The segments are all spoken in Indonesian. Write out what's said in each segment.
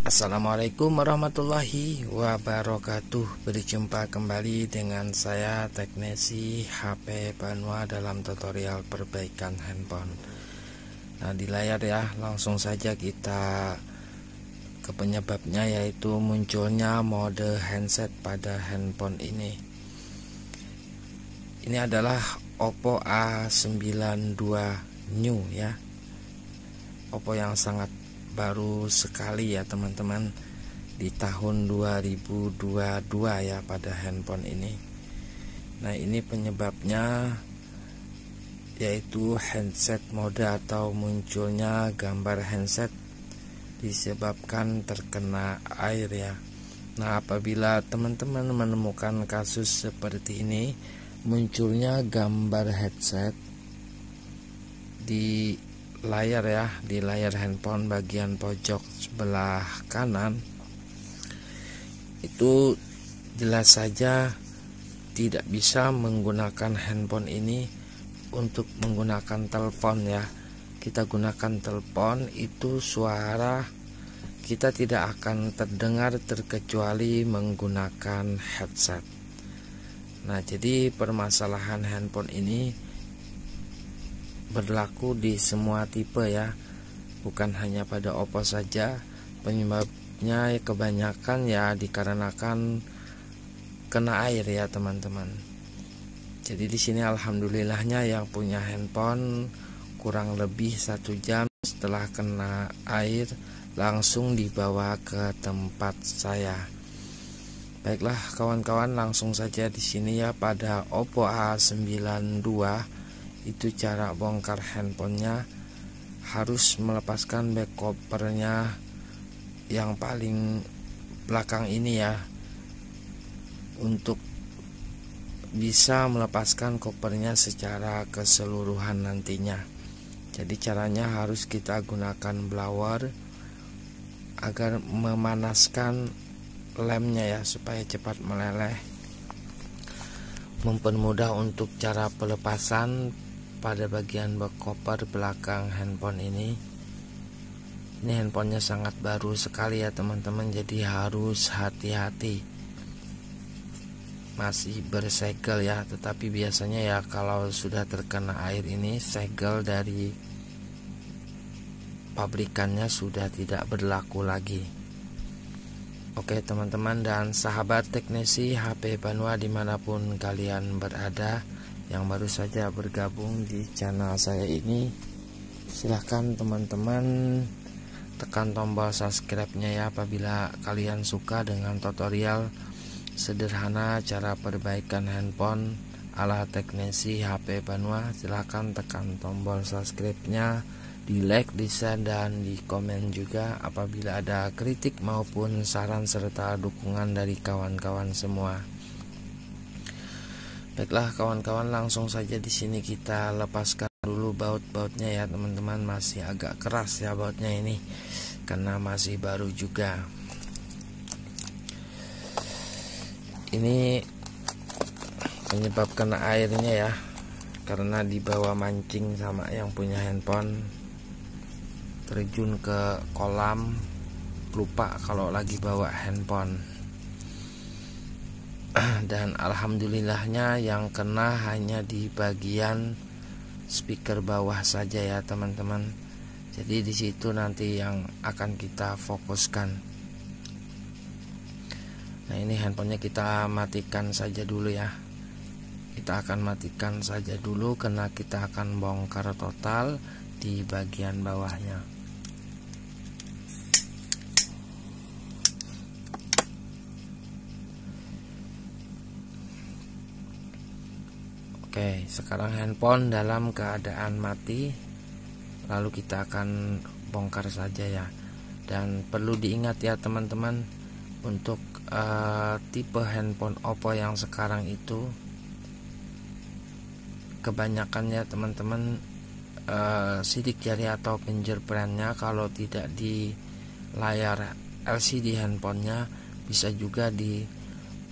Assalamualaikum warahmatullahi wabarakatuh. Berjumpa kembali dengan saya teknisi HP Banua dalam tutorial perbaikan handphone. Nah, di layar ya, langsung saja kita ke penyebabnya, yaitu munculnya mode handset pada handphone ini. Ini adalah Oppo A92 New ya. Oppo yang sangat baru sekali ya teman-teman, di tahun 2022 ya pada handphone ini. Nah, ini penyebabnya yaitu handset mode atau munculnya gambar handset disebabkan terkena air ya. Nah, apabila teman-teman menemukan kasus seperti ini, munculnya gambar headset di layar ya, di layar handphone bagian pojok sebelah kanan, itu jelas saja tidak bisa menggunakan handphone ini untuk menggunakan telepon ya. Kita gunakan telepon, itu suara kita tidak akan terdengar terkecuali menggunakan headset. Nah, jadi permasalahan handphone ini berlaku di semua tipe ya, bukan hanya pada Oppo saja. Penyebabnya kebanyakan ya dikarenakan kena air ya teman-teman. Jadi di sini alhamdulillahnya yang punya handphone kurang lebih 1 jam setelah kena air langsung dibawa ke tempat saya. Baiklah kawan-kawan, langsung saja di sini ya, pada Oppo A92 itu cara bongkar handphonenya harus melepaskan back covernya yang paling belakang ini ya, untuk bisa melepaskan covernya secara keseluruhan nantinya. Jadi caranya harus kita gunakan blower agar memanaskan lemnya ya, supaya cepat meleleh. Mempermudah untuk cara pelepasan pada bagian back cover belakang handphone ini. Ini handphonenya sangat baru sekali ya teman-teman, jadi harus hati-hati. Masih bersegel ya, tetapi biasanya ya kalau sudah terkena air ini, segel dari pabrikannya sudah tidak berlaku lagi. Oke teman-teman dan sahabat teknisi HP Banua dimanapun kalian berada, yang baru saja bergabung di channel saya ini, silahkan teman-teman tekan tombol subscribe-nya ya. Apabila kalian suka dengan tutorial sederhana cara perbaikan handphone ala teknisi HP Banua, silahkan tekan tombol subscribe-nya, di like, di share, dan di komen juga apabila ada kritik maupun saran serta dukungan dari kawan-kawan semua. Baiklah kawan-kawan, langsung saja di sini kita lepaskan dulu baut-bautnya ya teman-teman. Masih agak keras ya bautnya ini karena masih baru juga. Ini penyebab kena airnya ya, karena dibawa mancing sama yang punya handphone, terjun ke kolam, lupa kalau lagi bawa handphone. Dan alhamdulillahnya yang kena hanya di bagian speaker bawah saja ya teman-teman. Jadi di situ nanti yang akan kita fokuskan. Nah, ini handphonenya kita matikan saja dulu ya. Kita akan matikan saja dulu karena kita akan bongkar total di bagian bawahnya. Oke, sekarang handphone dalam keadaan mati, lalu kita akan bongkar saja ya. Dan perlu diingat ya teman-teman, untuk tipe handphone Oppo yang sekarang itu kebanyakan ya teman-teman, sidik jari atau fingerprintnya kalau tidak di layar LCD handphonenya, bisa juga di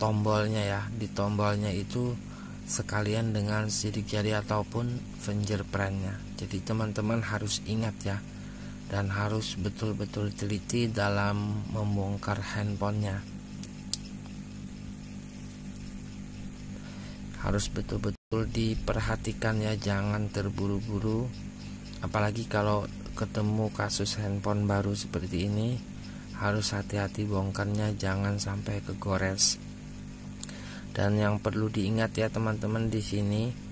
tombolnya ya. Di tombolnya itu sekalian dengan sidik jari ataupun fingerprintnya. Jadi teman-teman harus ingat ya, dan harus betul-betul teliti dalam membongkar handphonenya. Harus betul-betul diperhatikan ya, jangan terburu-buru. Apalagi kalau ketemu kasus handphone baru seperti ini, harus hati-hati bongkarnya, jangan sampai kegores. Dan yang perlu diingat ya teman-teman, di sini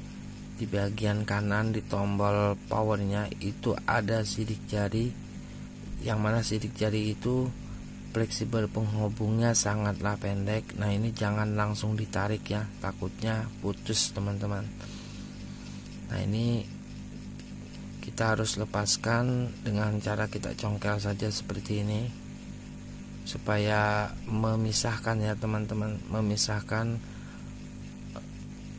di bagian kanan di tombol powernya itu ada sidik jari, yang mana sidik jari itu fleksibel penghubungnya sangatlah pendek. Nah ini jangan langsung ditarik ya, takutnya putus teman-teman. Nah ini kita harus lepaskan dengan cara kita congkel saja seperti ini, supaya memisahkan ya teman-teman, memisahkan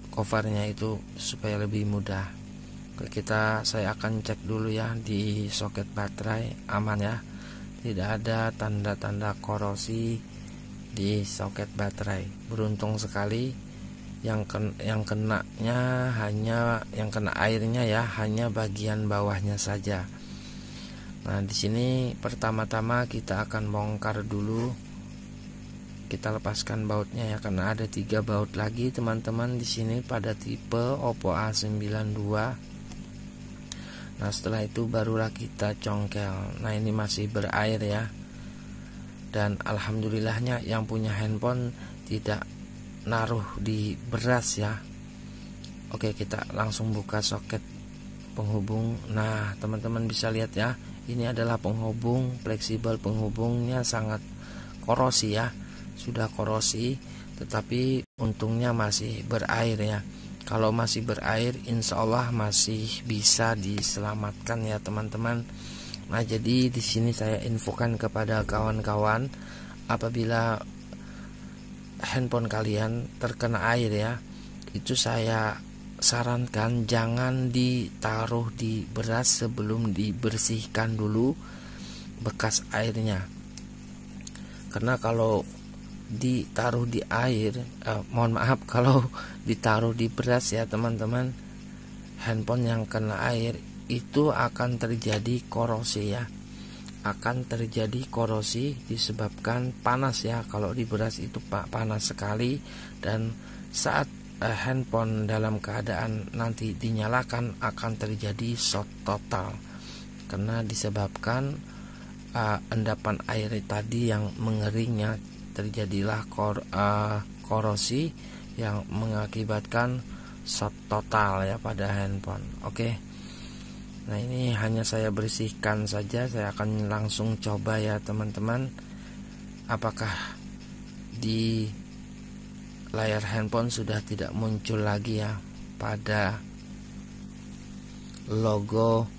covernya itu supaya lebih mudah. Oke, saya akan cek dulu ya di soket baterai, aman ya, tidak ada tanda-tanda korosi di soket baterai. Beruntung sekali yang kenanya hanya yang kena airnya ya, hanya bagian bawahnya saja. Nah di sini pertama-tama kita akan bongkar dulu. Kita lepaskan bautnya ya, karena ada 3 baut lagi teman-teman di sini pada tipe Oppo A92. Nah setelah itu barulah kita congkel. Nah ini masih berair ya, dan alhamdulillahnya yang punya handphone tidak naruh di beras ya. Oke, kita langsung buka soket penghubung. Nah teman-teman bisa lihat ya, ini adalah penghubung fleksibel, penghubungnya sangat korosi ya, sudah korosi, tetapi untungnya masih berair ya. Kalau masih berair, insya Allah masih bisa diselamatkan ya teman-teman. Nah jadi di sini saya infokan kepada kawan-kawan, apabila handphone kalian terkena air ya, itu saya sarankan jangan ditaruh di beras sebelum dibersihkan dulu bekas airnya. Karena kalau ditaruh di air, kalau ditaruh di beras ya teman-teman, handphone yang kena air itu akan terjadi korosi ya, akan terjadi korosi disebabkan panas ya. Kalau di beras itu panas sekali, dan saat handphone dalam keadaan nanti dinyalakan akan terjadi short total, karena disebabkan endapan air tadi yang mengeringnya, terjadilah korosi yang mengakibatkan short total ya pada handphone. Oke. Nah ini hanya saya bersihkan saja, saya akan langsung coba ya teman-teman, apakah di layar handphone sudah tidak muncul lagi ya pada logo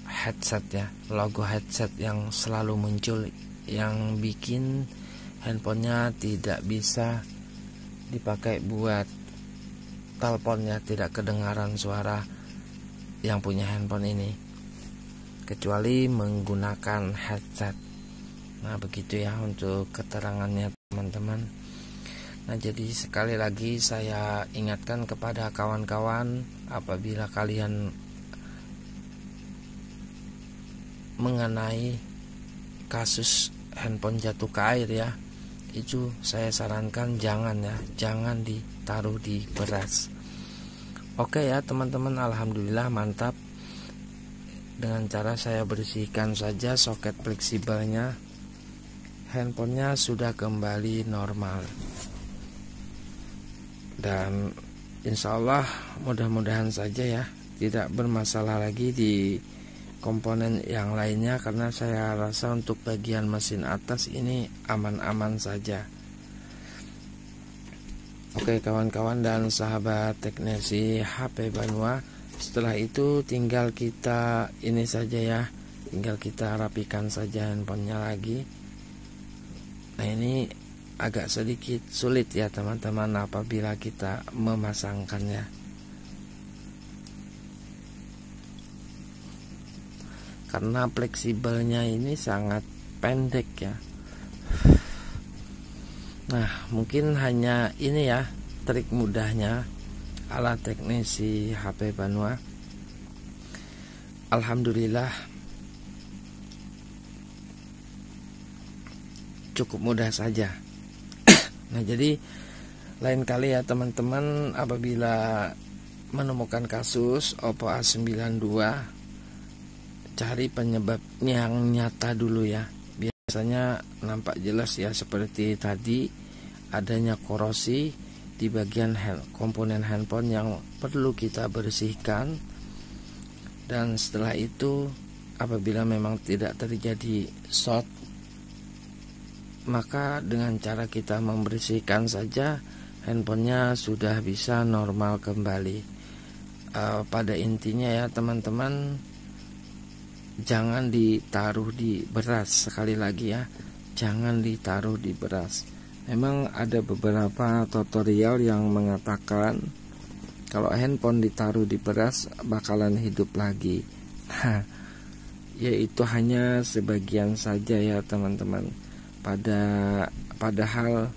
headset ya, logo headset yang selalu muncul, yang bikin handphonenya tidak bisa dipakai buat teleponnya, tidak kedengaran suara yang punya handphone ini kecuali menggunakan headset. Nah begitu ya untuk keterangannya teman-teman. Nah jadi sekali lagi saya ingatkan kepada kawan-kawan, apabila kalian mengenai kasus handphone jatuh ke air ya, itu saya sarankan jangan ya, jangan ditaruh di beras. Oke ya teman-teman, alhamdulillah mantap. Dengan cara saya bersihkan saja soket fleksibelnya, handphonenya sudah kembali normal. Dan insya Allah mudah-mudahan saja ya tidak bermasalah lagi di komponen yang lainnya, karena saya rasa untuk bagian mesin atas ini aman-aman saja. Oke kawan-kawan dan sahabat teknisi HP Banua, setelah itu tinggal kita ini saja ya, tinggal kita rapikan saja handphonenya lagi. Nah ini agak sedikit sulit ya teman-teman apabila kita memasangkannya, karena fleksibelnya ini sangat pendek ya. Nah mungkin hanya ini ya trik mudahnya ala teknisi HP Banua. Alhamdulillah cukup mudah saja. Nah, jadi lain kali ya teman-teman, apabila menemukan kasus Oppo A92, cari penyebab yang nyata dulu ya. Biasanya nampak jelas ya, seperti tadi adanya korosi di bagian komponen handphone yang perlu kita bersihkan. Dan setelah itu, apabila memang tidak terjadi short, maka dengan cara kita membersihkan saja, handphonenya sudah bisa normal kembali. Pada intinya ya teman-teman, jangan ditaruh di beras. Sekali lagi ya, jangan ditaruh di beras. Memang ada beberapa tutorial yang mengatakan kalau handphone ditaruh di beras bakalan hidup lagi. Nah, yaitu hanya sebagian saja ya teman-teman. Padahal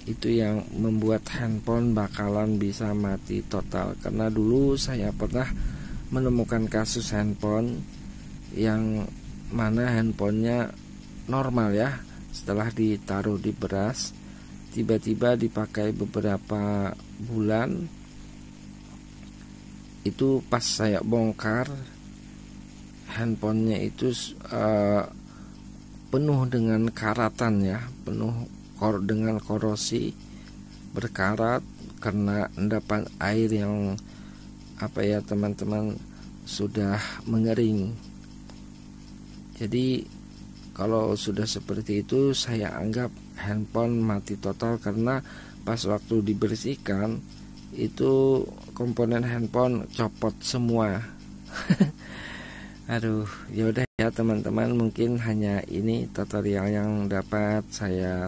itu yang membuat handphone bakalan bisa mati total. Karena dulu saya pernah menemukan kasus handphone yang mana handphonenya normal ya, setelah ditaruh di beras, tiba-tiba dipakai beberapa bulan, itu pas saya bongkar, handphonenya itu penuh dengan karatan ya, penuh dengan korosi, berkarat karena endapan air yang teman-teman, sudah mengering. Jadi kalau sudah seperti itu, saya anggap handphone mati total, karena pas waktu dibersihkan itu komponen handphone copot semua. Aduh, yaudah ya teman-teman, mungkin hanya ini tutorial yang dapat saya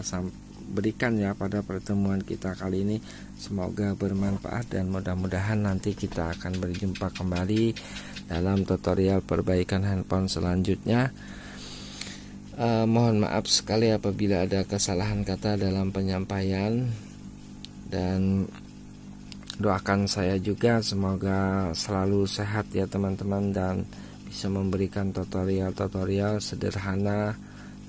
berikan ya pada pertemuan kita kali ini. Semoga bermanfaat dan mudah-mudahan nanti kita akan berjumpa kembali dalam tutorial perbaikan handphone selanjutnya. Mohon maaf sekali apabila ada kesalahan kata dalam penyampaian, dan doakan saya juga semoga selalu sehat ya teman-teman, dan bisa memberikan tutorial-tutorial sederhana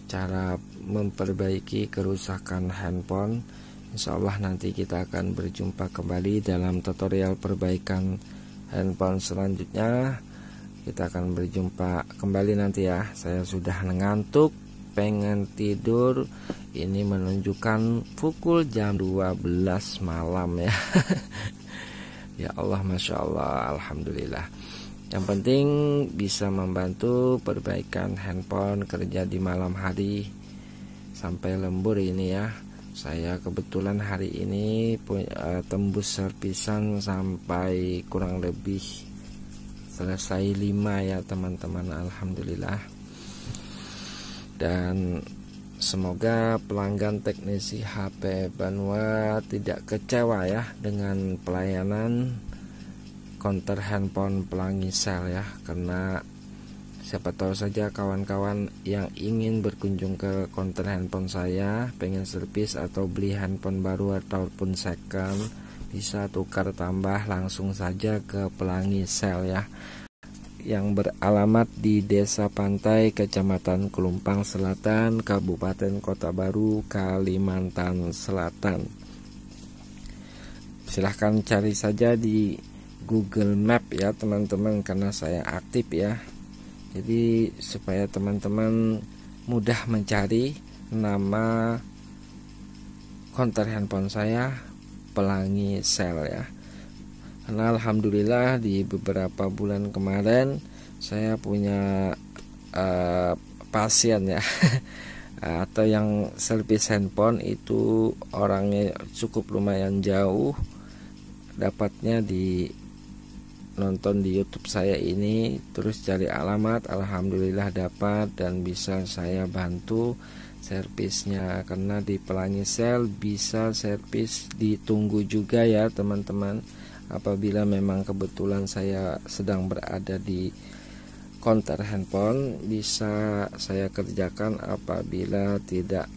cara memperbaiki kerusakan handphone. Insya Allah nanti kita akan berjumpa kembali dalam tutorial perbaikan handphone selanjutnya. Kita akan berjumpa kembali nanti ya. Saya sudah ngantuk, pengen tidur. Ini menunjukkan pukul jam 12 malam ya. Ya Allah, Masya Allah, Alhamdulillah. Yang penting bisa membantu perbaikan handphone, kerja di malam hari sampai lembur ini ya. Saya kebetulan hari ini tembus servisan sampai kurang lebih selesai 5 ya teman-teman, Alhamdulillah. Dan semoga pelanggan teknisi HP Banua tidak kecewa ya dengan pelayanan counter handphone pelangi sel ya, karena siapa tahu saja kawan-kawan yang ingin berkunjung ke counter handphone saya, pengen servis atau beli handphone baru ataupun second, bisa tukar tambah langsung saja ke pelangi sel ya, yang beralamat di Desa Pantai, Kecamatan Kelumpang Selatan, Kabupaten Kota Baru, Kalimantan Selatan. Silahkan cari saja di Google Map ya teman-teman, karena saya aktif ya. Jadi supaya teman-teman mudah mencari nama counter handphone saya, Pelangi Sel ya. Karena alhamdulillah di beberapa bulan kemarin saya punya pasien ya atau yang servis handphone itu orangnya cukup lumayan jauh, dapatnya di nonton di YouTube saya ini, terus cari alamat, alhamdulillah dapat dan bisa saya bantu servisnya. Karena di Pelangi Sel bisa servis ditunggu juga ya teman-teman. Apabila memang kebetulan saya sedang berada di counter handphone, bisa saya kerjakan apabila tidak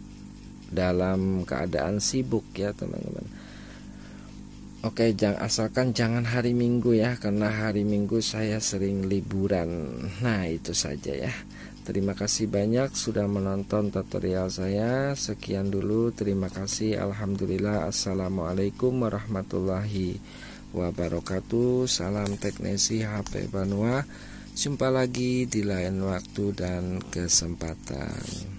dalam keadaan sibuk ya teman-teman. Oke, asalkan jangan hari Minggu ya, karena hari Minggu saya sering liburan. Nah itu saja ya. Terima kasih banyak sudah menonton tutorial saya. Sekian dulu, terima kasih. Alhamdulillah. Assalamualaikum warahmatullahi wabarakatuh. Salam teknisi HP Banua. Jumpa lagi di lain waktu dan kesempatan.